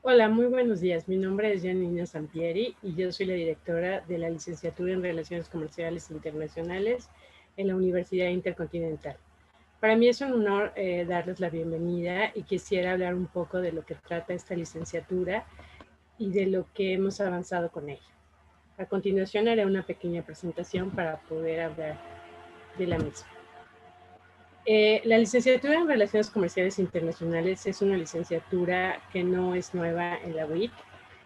Hola, muy buenos días. Mi nombre es Janina Sampieri y yo soy la directora de la licenciatura en Relaciones Comerciales Internacionales en la Universidad Intercontinental. Para mí es un honor darles la bienvenida y quisiera hablar un poco de lo que trata esta licenciatura y de lo que hemos avanzado con ella. A continuación haré una pequeña presentación para poder hablar de la misma. La licenciatura en Relaciones Comerciales Internacionales es una licenciatura que no es nueva en la UIC.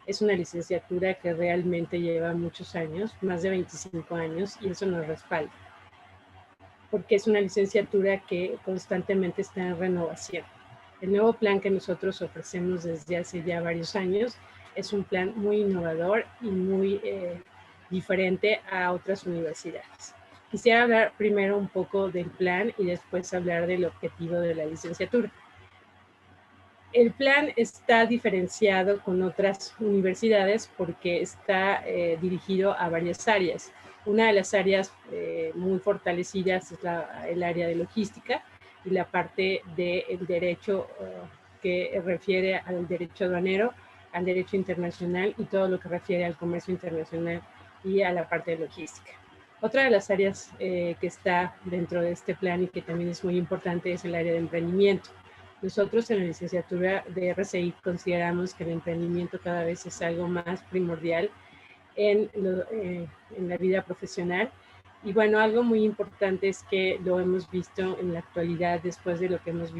Es una licenciatura que realmente lleva muchos años, más de 25 años, y eso nos respalda, porque es una licenciatura que constantemente está en renovación. El nuevo plan que nosotros ofrecemos desde hace ya varios años es un plan muy innovador y muy diferente a otras universidades. Quisiera hablar primero un poco del plan y después hablar del objetivo de la licenciatura. El plan está diferenciado con otras universidades porque está dirigido a varias áreas. Una de las áreas muy fortalecidas es el área de logística y la parte del derecho que refiere al derecho aduanero, al derecho internacional y todo lo que refiere al comercio internacional y a la parte de logística. Otra de las áreas que está dentro de este plan y que también es muy importante es el área de emprendimiento. Nosotros en la licenciatura de RCI consideramos que el emprendimiento cada vez es algo más primordial en la vida profesional. Y bueno, algo muy importante es que lo hemos visto en la actualidad después de lo que hemos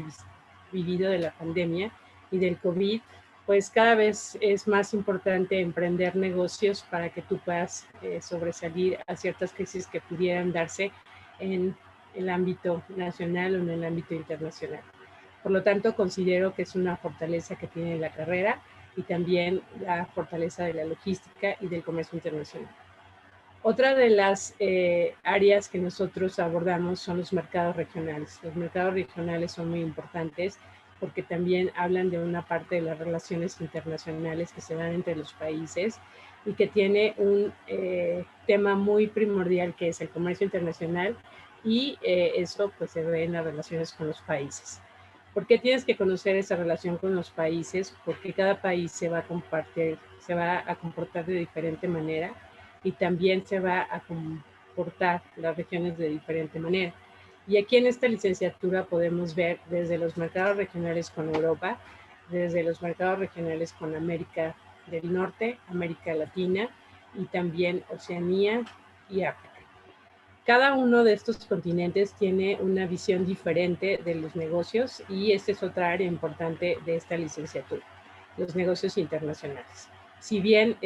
vivido de la pandemia y del COVID, pues cada vez es más importante emprender negocios para que tú puedas sobresalir a ciertas crisis que pudieran darse en el ámbito nacional o en el ámbito internacional. Por lo tanto, considero que es una fortaleza que tiene la carrera y también la fortaleza de la logística y del comercio internacional. Otra de las áreas que nosotros abordamos son los mercados regionales. Los mercados regionales son muy importantes porque también hablan de una parte de las relaciones internacionales que se dan entre los países y que tiene un tema muy primordial que es el comercio internacional y eso pues se ve en las relaciones con los países. ¿Por qué tienes que conocer esa relación con los países? Porque cada país se va a comportar de diferente manera y también se va a comportar las regiones de diferente manera. Y aquí en esta licenciatura podemos ver desde los mercados regionales con Europa, desde los mercados regionales con América del Norte, América Latina y también Oceanía y África. Cada uno de estos continentes tiene una visión diferente de los negocios y esta es otra área importante de esta licenciatura, los negocios internacionales. Si bien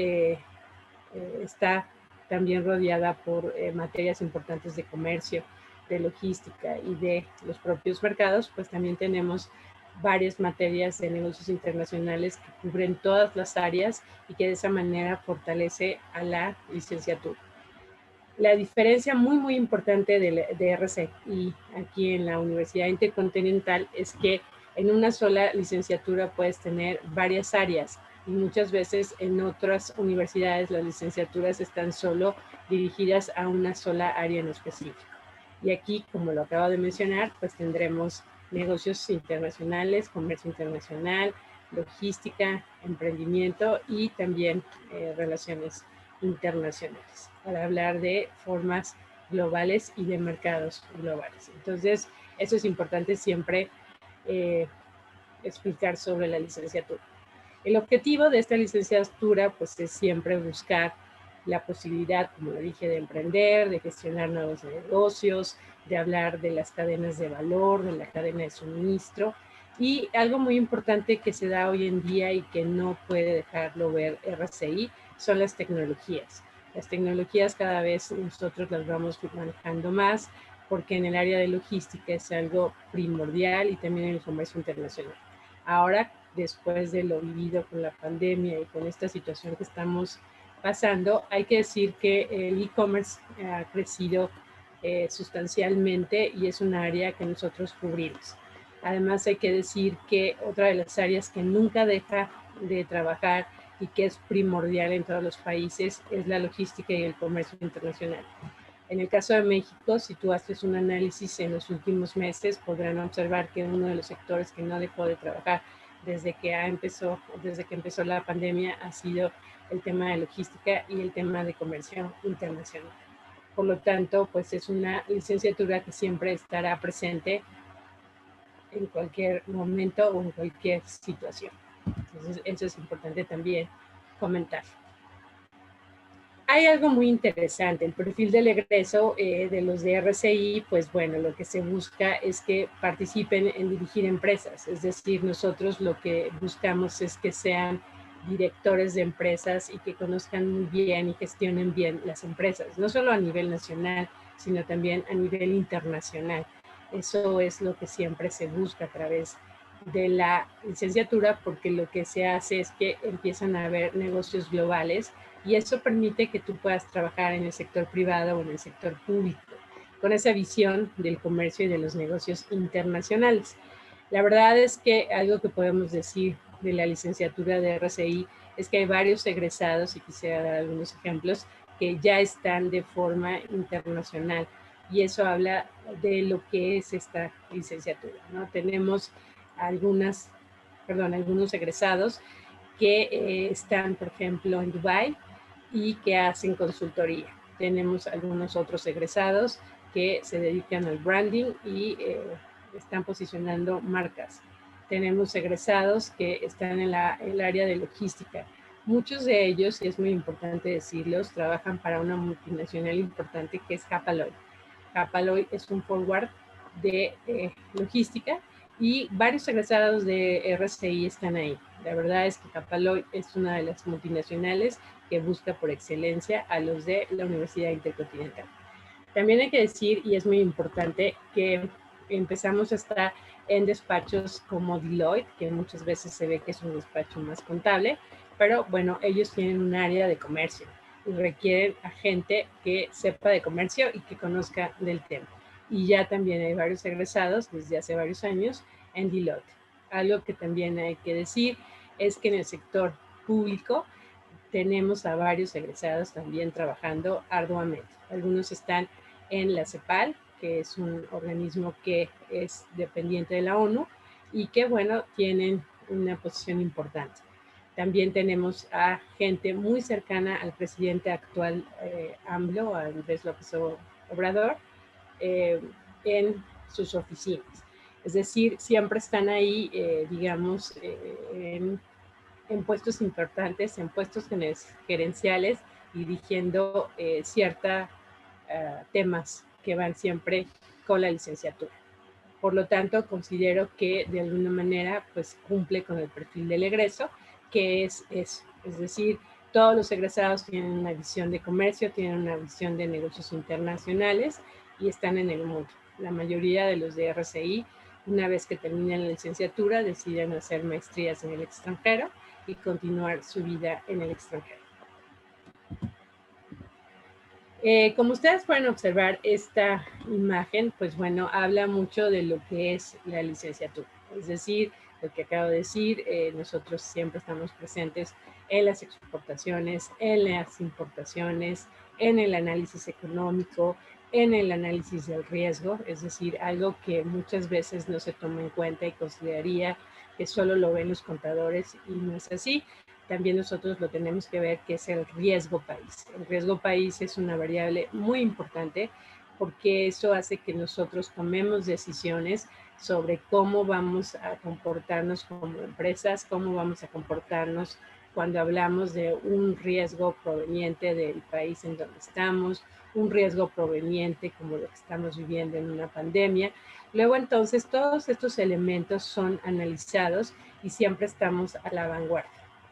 está también rodeada por materias importantes de comercio, de logística y de los propios mercados, pues también tenemos varias materias de negocios internacionales que cubren todas las áreas y que de esa manera fortalece a la licenciatura. La diferencia muy importante de RC y aquí en la Universidad Intercontinental es que en una sola licenciatura puedes tener varias áreas y muchas veces en otras universidades las licenciaturas están solo dirigidas a una sola área en específico. Y aquí, como lo acabo de mencionar, pues tendremos negocios internacionales, comercio internacional, logística, emprendimiento y también relaciones internacionales para hablar de formas globales y de mercados globales. Entonces, eso es importante siempre eh, explicar sobre la licenciatura. El objetivo de esta licenciatura pues es siempre buscar la posibilidad, como lo dije, de emprender, de gestionar nuevos negocios, de hablar de las cadenas de valor, de la cadena de suministro. Y algo muy importante que se da hoy en día y que no puede dejarlo ver RCI son las tecnologías. Las tecnologías cada vez nosotros las vamos manejando más porque en el área de logística es algo primordial y también en el comercio internacional. Ahora, después de lo vivido con la pandemia y con esta situación que estamos pasando, hay que decir que el e-commerce ha crecido sustancialmente y es un área que nosotros cubrimos. Además, hay que decir que otra de las áreas que nunca deja de trabajar y que es primordial en todos los países es la logística y el comercio internacional. En el caso de México, si tú haces un análisis en los últimos meses, podrán observar que uno de los sectores que no dejó de trabajar desde que empezó la pandemia ha sido el tema de logística y el tema de comercio internacional. Por lo tanto, pues es una licenciatura que siempre estará presente en cualquier momento o en cualquier situación. Entonces, eso es importante también comentar. Hay algo muy interesante, el perfil del egreso de los de RCI, pues bueno, lo que se busca es que participen en dirigir empresas, es decir, nosotros lo que buscamos es que sean directores de empresas y que conozcan muy bien y gestionen bien las empresas, no solo a nivel nacional, sino también a nivel internacional. Eso es lo que siempre se busca a través de la licenciatura, porque lo que se hace es que empiezan a haber negocios globales y eso permite que tú puedas trabajar en el sector privado o en el sector público, con esa visión del comercio y de los negocios internacionales. La verdad es que algo que podemos decir de la licenciatura de RCI es que hay varios egresados, y quisiera dar algunos ejemplos, que ya están de forma internacional, y eso habla de lo que es esta licenciatura, ¿no? Tenemos algunos egresados que están, por ejemplo, en Dubái y que hacen consultoría. Tenemos algunos otros egresados que se dedican al branding y están posicionando marcas. Tenemos egresados que están en el área de logística. Muchos de ellos, y es muy importante decirlos, trabajan para una multinacional importante que es Hapaloy. Hapaloy es un forward de logística y varios egresados de RCI están ahí. La verdad es que Hapaloy es una de las multinacionales que busca por excelencia a los de la Universidad Intercontinental. También hay que decir, y es muy importante, que empezamos a estar en despachos como Deloitte, que muchas veces se ve que es un despacho más contable, pero bueno, ellos tienen un área de comercio y requieren a gente que sepa de comercio y que conozca del tema. Y ya también hay varios egresados desde hace varios años en Deloitte. Algo que también hay que decir es que en el sector público tenemos a varios egresados también trabajando arduamente. Algunos están en la CEPAL, que es un organismo que es dependiente de la ONU y que, bueno, tienen una posición importante. También tenemos a gente muy cercana al presidente actual AMLO, Andrés López Obrador, en sus oficinas. Es decir, siempre están ahí, digamos, en puestos importantes, en puestos gerenciales, dirigiendo ciertos temas que van siempre con la licenciatura. Por lo tanto, considero que de alguna manera pues cumple con el perfil del egreso, que es eso. Es decir, todos los egresados tienen una visión de comercio, tienen una visión de negocios internacionales y están en el mundo. La mayoría de los de RCI, una vez que terminan la licenciatura, deciden hacer maestrías en el extranjero y continuar su vida en el extranjero. Como ustedes pueden observar, esta imagen, pues bueno, habla mucho de lo que es la licenciatura. Es decir, lo que acabo de decir, nosotros siempre estamos presentes en las exportaciones, en las importaciones, en el análisis económico, en el análisis del riesgo, es decir, algo que muchas veces no se toma en cuenta y consideraría que solo lo ven los contadores y no es así. También nosotros lo tenemos que ver, que es el riesgo país. El riesgo país es una variable muy importante porque eso hace que nosotros tomemos decisiones sobre cómo vamos a comportarnos como empresas, cómo vamos a comportarnos cuando hablamos de un riesgo proveniente del país en donde estamos, un riesgo proveniente como lo que estamos viviendo en una pandemia. Luego entonces todos estos elementos son analizados y siempre estamos a la vanguardia.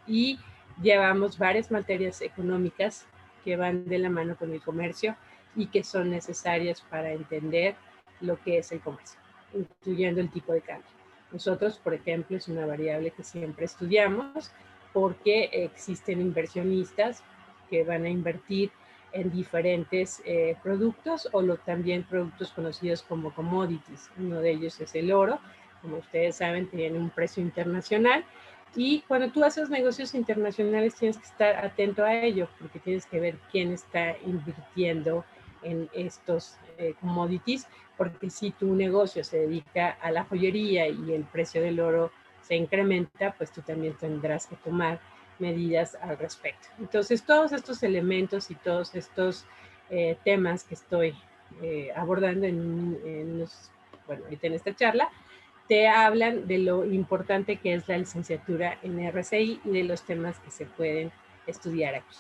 Y llevamos varias materias económicas que van de la mano con el comercio y que son necesarias para entender lo que es el comercio, incluyendo el tipo de cambio. Nosotros, por ejemplo, es una variable que siempre estudiamos porque existen inversionistas que van a invertir en diferentes productos o también productos conocidos como commodities. Uno de ellos es el oro. Como ustedes saben, tiene un precio internacional. Y cuando tú haces negocios internacionales tienes que estar atento a ello porque tienes que ver quién está invirtiendo en estos commodities, porque si tu negocio se dedica a la joyería y el precio del oro se incrementa, pues tú también tendrás que tomar medidas al respecto. Entonces, todos estos elementos y todos estos temas que estoy abordando ahorita en esta charla, te hablan de lo importante que es la licenciatura en RCI y de los temas que se pueden estudiar aquí.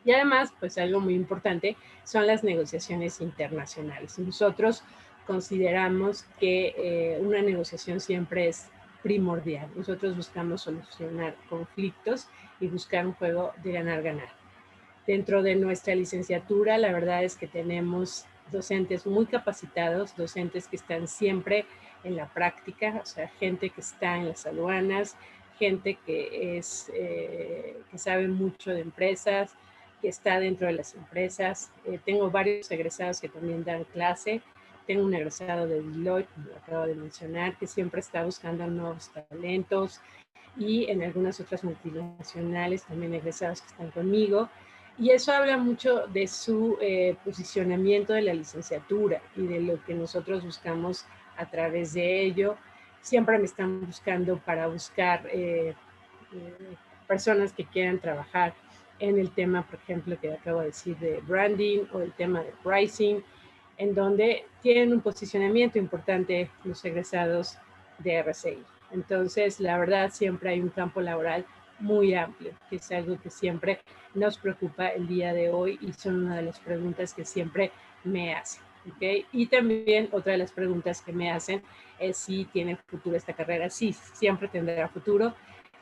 Y además, pues algo muy importante son las negociaciones internacionales. Nosotros consideramos que una negociación siempre es primordial. Nosotros buscamos solucionar conflictos y buscar un juego de ganar-ganar. Dentro de nuestra licenciatura, la verdad es que tenemos docentes muy capacitados, docentes que están siempre en la práctica, o sea, gente que está en las aduanas, gente que sabe mucho de empresas, que está dentro de las empresas. Tengo varios egresados que también dan clase. Tengo un egresado de Deloitte, como lo acabo de mencionar, que siempre está buscando nuevos talentos, y en algunas otras multinacionales también egresados que están conmigo. Y eso habla mucho de su posicionamiento de la licenciatura y de lo que nosotros buscamos a través de ello. Siempre me están buscando para buscar personas que quieran trabajar en el tema, por ejemplo, que acabo de decir de branding o el tema de pricing, en donde tienen un posicionamiento importante los egresados de RCI. Entonces, la verdad, siempre hay un campo laboral muy amplio, que es algo que siempre nos preocupa el día de hoy y son una de las preguntas que siempre me hacen. ¿Okay? Y también otra de las preguntas que me hacen es si tiene futuro esta carrera. Sí, siempre tendrá futuro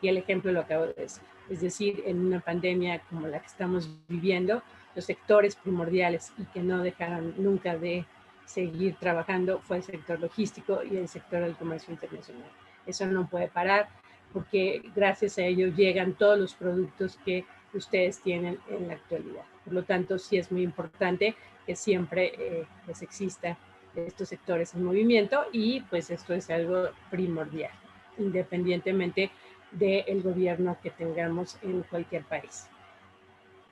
y el ejemplo lo acabo de decir. Es decir, en una pandemia como la que estamos viviendo, los sectores primordiales y que no dejaron nunca de seguir trabajando fue el sector logístico y el sector del comercio internacional. Eso no puede parar porque gracias a ello llegan todos los productos que ustedes tienen en la actualidad. Por lo tanto, sí es muy importante que siempre pues exista estos sectores en movimiento y pues esto es algo primordial, independientemente del gobierno que tengamos en cualquier país.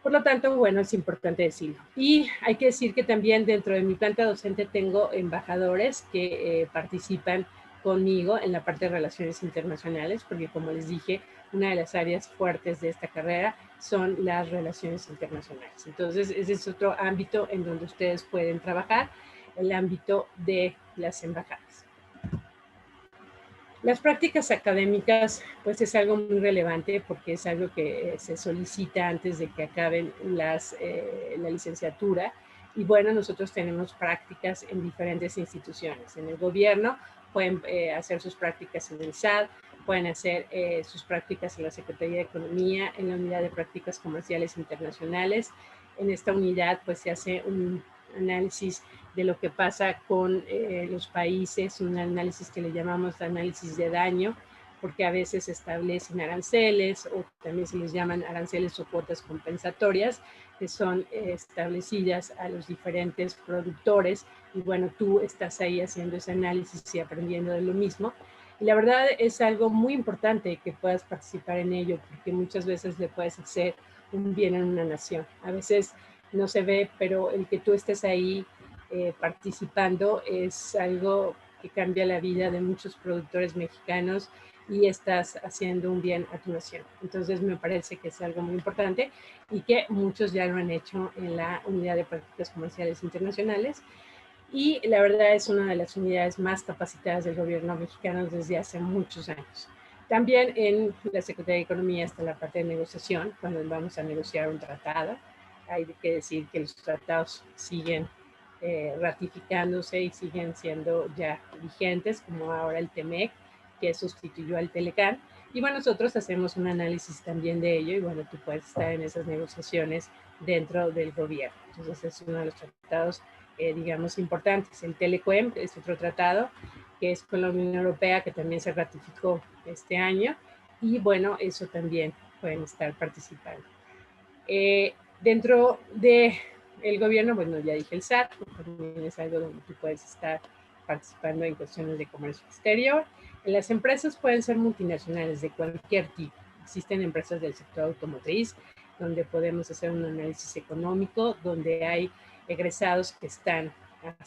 Por lo tanto, bueno, es importante decirlo. Y hay que decir que también dentro de mi planta docente tengo embajadores que participan conmigo en la parte de relaciones internacionales, porque como les dije, una de las áreas fuertes de esta carrera son las relaciones internacionales. Entonces, ese es otro ámbito en donde ustedes pueden trabajar, el ámbito de las embajadas. Las prácticas académicas, pues es algo muy relevante porque es algo que se solicita antes de que acaben la licenciatura. Y bueno, nosotros tenemos prácticas en diferentes instituciones. En el gobierno pueden hacer sus prácticas en el SAT, pueden hacer sus prácticas en la Secretaría de Economía, en la Unidad de Prácticas Comerciales Internacionales. En esta unidad pues se hace un análisis de lo que pasa con los países, un análisis que le llamamos análisis de daño, porque a veces establecen aranceles o también se les llaman aranceles o cuotas compensatorias, que son establecidas a los diferentes productores y bueno, tú estás ahí haciendo ese análisis y aprendiendo de lo mismo. Y la verdad es algo muy importante que puedas participar en ello, porque muchas veces le puedes hacer un bien en una nación. A veces no se ve, pero el que tú estés ahí participando es algo que cambia la vida de muchos productores mexicanos y estás haciendo un bien a tu nación. Entonces me parece que es algo muy importante y que muchos ya lo han hecho en la Unidad de Prácticas Comerciales Internacionales y la verdad es una de las unidades más capacitadas del gobierno mexicano desde hace muchos años. También en la Secretaría de Economía está la parte de negociación, cuando vamos a negociar un tratado. Hay que decir que los tratados siguen ratificándose y siguen siendo ya vigentes, como ahora el TEMEC, que sustituyó al Telecán. Y bueno, nosotros hacemos un análisis también de ello y bueno, tú puedes estar en esas negociaciones dentro del gobierno. Entonces es uno de los tratados, digamos, importantes. El Telecuem es otro tratado que es con la Unión Europea, que también se ratificó este año. Y bueno, eso también pueden estar participando. Dentro de el gobierno, bueno, ya dije el SAT, también es algo donde tú puedes estar participando en cuestiones de comercio exterior. En las empresas pueden ser multinacionales de cualquier tipo. Existen empresas del sector automotriz, donde podemos hacer un análisis económico, donde hay egresados que están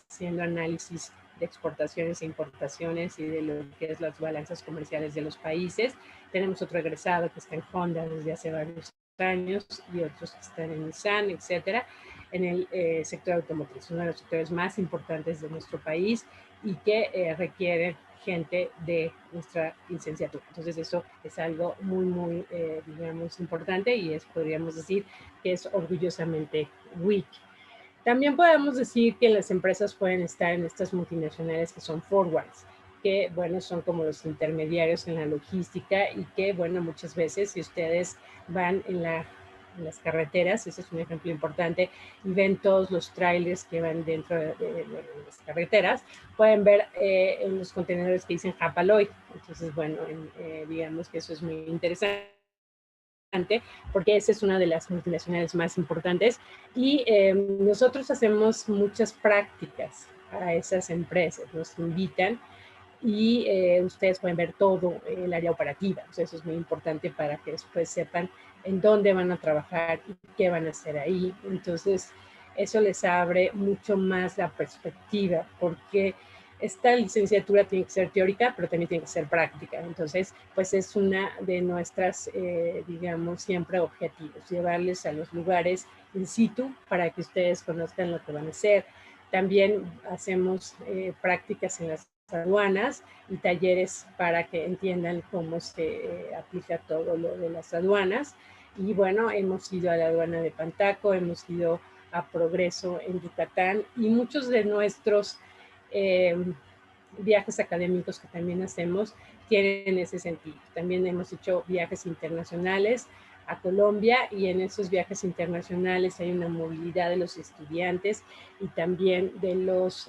haciendo análisis de exportaciones e importaciones y de lo que es las balanzas comerciales de los países. Tenemos otro egresado que está en Honda desde hace varios años y otros que están en Nissan, etcétera, en el sector automotriz, uno de los sectores más importantes de nuestro país y que requiere gente de nuestra licenciatura. Entonces eso es algo muy, digamos, importante y podríamos decir que es orgullosamente WIC. También podemos decir que las empresas pueden estar en estas multinacionales que son forwards, que, bueno, son como los intermediarios en la logística y que, bueno, muchas veces si ustedes van en las carreteras, ese es un ejemplo importante, y ven todos los trailers que van dentro de las carreteras, pueden ver en los contenedores que dicen Hapaloid. Entonces, bueno, digamos que eso es muy interesante porque esa es una de las multinacionales más importantes y nosotros hacemos muchas prácticas a esas empresas, nos invitan y ustedes pueden ver todo el área operativa. O sea, eso es muy importante para que después sepan en dónde van a trabajar y qué van a hacer ahí. Entonces, eso les abre mucho más la perspectiva, porque esta licenciatura tiene que ser teórica, pero también tiene que ser práctica. Entonces, pues es una de nuestras, digamos, siempre objetivos, llevarles a los lugares in situ para que ustedes conozcan lo que van a hacer. También hacemos prácticas en las aduanas y talleres para que entiendan cómo se aplica todo lo de las aduanas. Y bueno, hemos ido a la aduana de Pantaco, hemos ido a Progreso en Yucatán y muchos de nuestros viajes académicos que también hacemos tienen ese sentido. También hemos hecho viajes internacionales a Colombia y en esos viajes internacionales hay una movilidad de los estudiantes y también de los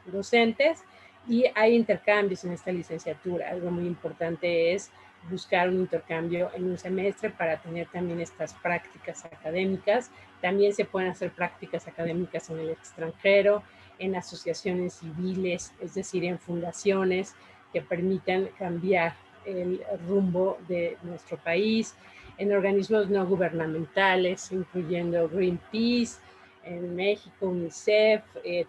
docentes y hay intercambios en esta licenciatura. Algo muy importante es buscar un intercambio en un semestre para tener también estas prácticas académicas. También se pueden hacer prácticas académicas en el extranjero, en asociaciones civiles, es decir, en fundaciones que permitan cambiar el rumbo de nuestro país, en organismos no gubernamentales, incluyendo Greenpeace, en México, UNICEF,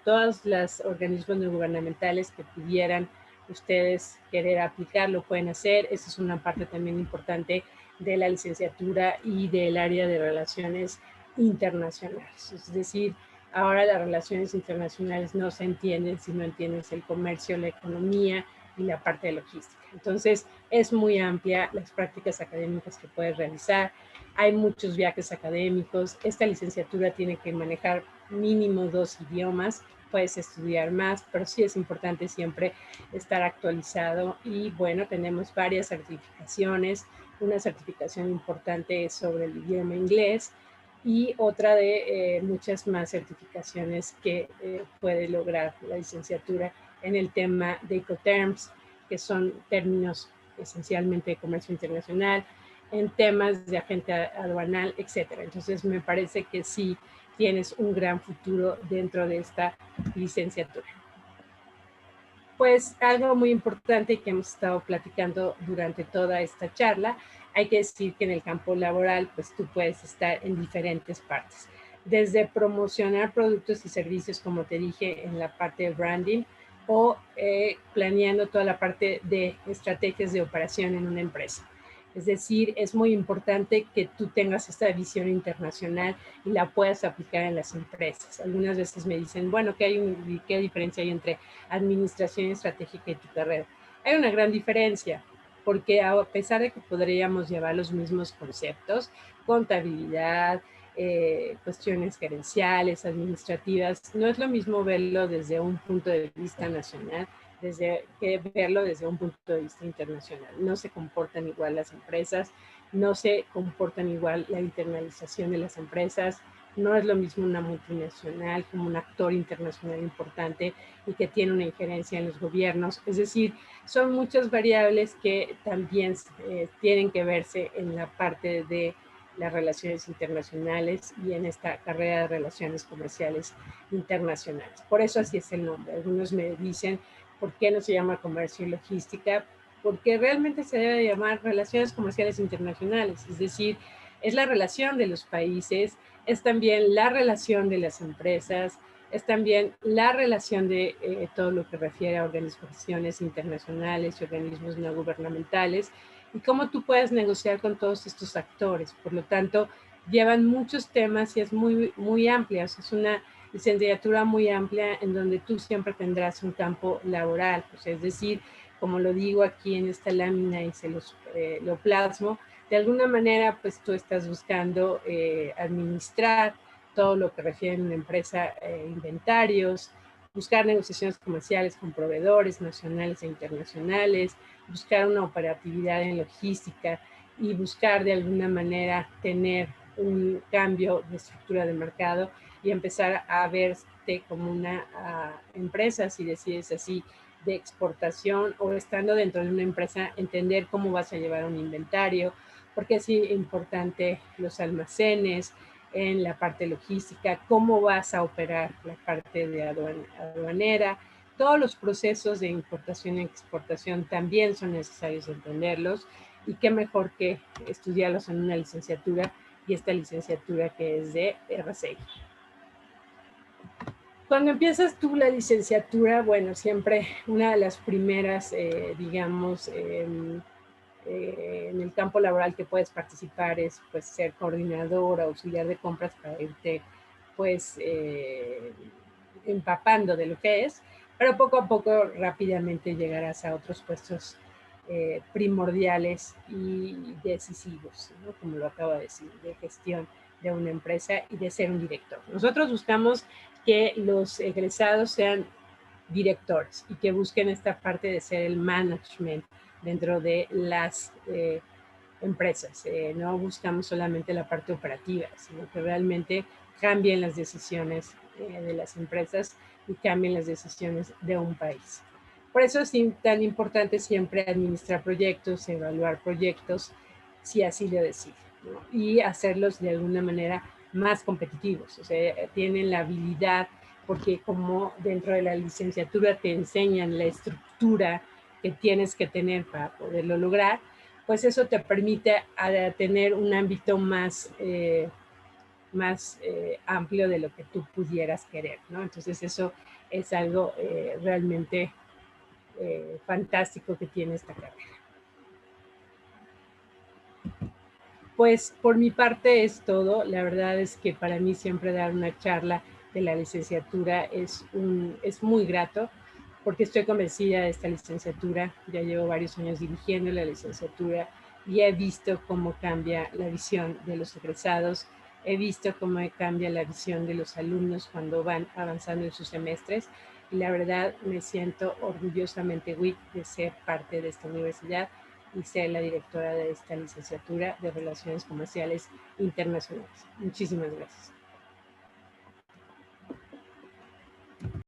todos los organismos no gubernamentales que pudieran ustedes querer aplicar, lo pueden hacer. Esa es una parte también importante de la licenciatura y del área de relaciones internacionales. Es decir, ahora las relaciones internacionales no se entienden si no entiendes el comercio, la economía y la parte de logística. Entonces, es muy amplia las prácticas académicas que puedes realizar. Hay muchos viajes académicos. Esta licenciatura tiene que manejar mínimo 2 idiomas. Puedes estudiar más, pero sí es importante siempre estar actualizado. Y bueno, tenemos varias certificaciones. Una certificación importante es sobre el idioma inglés y otra de muchas más certificaciones que puede lograr la licenciatura en el tema de Ecoterms, que son términos esencialmente de comercio internacional, en temas de agente aduanal, etcétera. Entonces, me parece que sí tienes un gran futuro dentro de esta licenciatura. Pues algo muy importante que hemos estado platicando durante toda esta charla, hay que decir que en el campo laboral, pues tú puedes estar en diferentes partes, desde promocionar productos y servicios, como te dije, en la parte de branding, o planeando toda la parte de estrategias de operación en una empresa. Es decir, es muy importante que tú tengas esta visión internacional y la puedas aplicar en las empresas. Algunas veces me dicen, bueno, ¿qué diferencia hay entre administración estratégica y tu carrera? Hay una gran diferencia, porque a pesar de que podríamos llevar los mismos conceptos, contabilidad, cuestiones gerenciales, administrativas, no es lo mismo verlo desde un punto de vista nacional que verlo desde un punto de vista internacional. No se comportan igual las empresas, no se comportan igual la internalización de las empresas, no es lo mismo una multinacional como un actor internacional importante y que tiene una injerencia en los gobiernos. Es decir, son muchas variables que también tienen que verse en la parte de las relaciones internacionales y en esta carrera de relaciones comerciales internacionales. Por eso así es el nombre. Algunos me dicen, ¿por qué no se llama comercio y logística? Porque realmente se debe llamar relaciones comerciales internacionales, es decir, es la relación de los países, es también la relación de las empresas, es también la relación de todo lo que refiere a organizaciones internacionales y organismos no gubernamentales y cómo tú puedes negociar con todos estos actores. Por lo tanto, llevan muchos temas y es muy amplia. O sea, es una licenciatura muy amplia en donde tú siempre tendrás un campo laboral. O sea, es decir, como lo digo aquí en esta lámina y lo plasmo, de alguna manera, pues tú estás buscando administrar todo lo que refiere a una empresa, inventarios, buscar negociaciones comerciales con proveedores nacionales e internacionales, buscar una operatividad en logística y buscar de alguna manera tener un cambio de estructura de mercado y empezar a verte como una empresa, si decides así, de exportación o estando dentro de una empresa, entender cómo vas a llevar un inventario, porque es importante los almacenes, en la parte logística, cómo vas a operar la parte de aduanera. Todos los procesos de importación y exportación también son necesarios entenderlos y qué mejor que estudiarlos en una licenciatura y esta licenciatura que es de RCI. Cuando empiezas tú la licenciatura, bueno, siempre una de las primeras, digamos, en el campo laboral que puedes participar es pues ser coordinador, auxiliar de compras para irte pues empapando de lo que es, pero poco a poco rápidamente llegarás a otros puestos primordiales y decisivos, ¿no? Como lo acabo de decir, de gestión de una empresa y de ser un director. Nosotros buscamos que los egresados sean directores y que busquen esta parte de ser el management dentro de las empresas. No buscamos solamente la parte operativa, sino que realmente cambien las decisiones de las empresas y cambien las decisiones de un país. Por eso es tan importante siempre administrar proyectos, evaluar proyectos, si así lo decide, ¿no? Y hacerlos de alguna manera más competitivos. O sea, tienen la habilidad, porque como dentro de la licenciatura te enseñan la estructura que tienes que tener para poderlo lograr, pues eso te permite tener un ámbito más amplio de lo que tú pudieras querer, ¿no? Entonces eso es algo realmente fantástico que tiene esta carrera. Pues por mi parte es todo. La verdad es que para mí siempre dar una charla de la licenciatura es muy grato, porque estoy convencida de esta licenciatura. Ya llevo varios años dirigiendo la licenciatura y he visto cómo cambia la visión de los egresados, he visto cómo cambia la visión de los alumnos cuando van avanzando en sus semestres y la verdad me siento orgullosamente WIC de ser parte de esta universidad y ser la directora de esta licenciatura de Relaciones Comerciales Internacionales. Muchísimas gracias.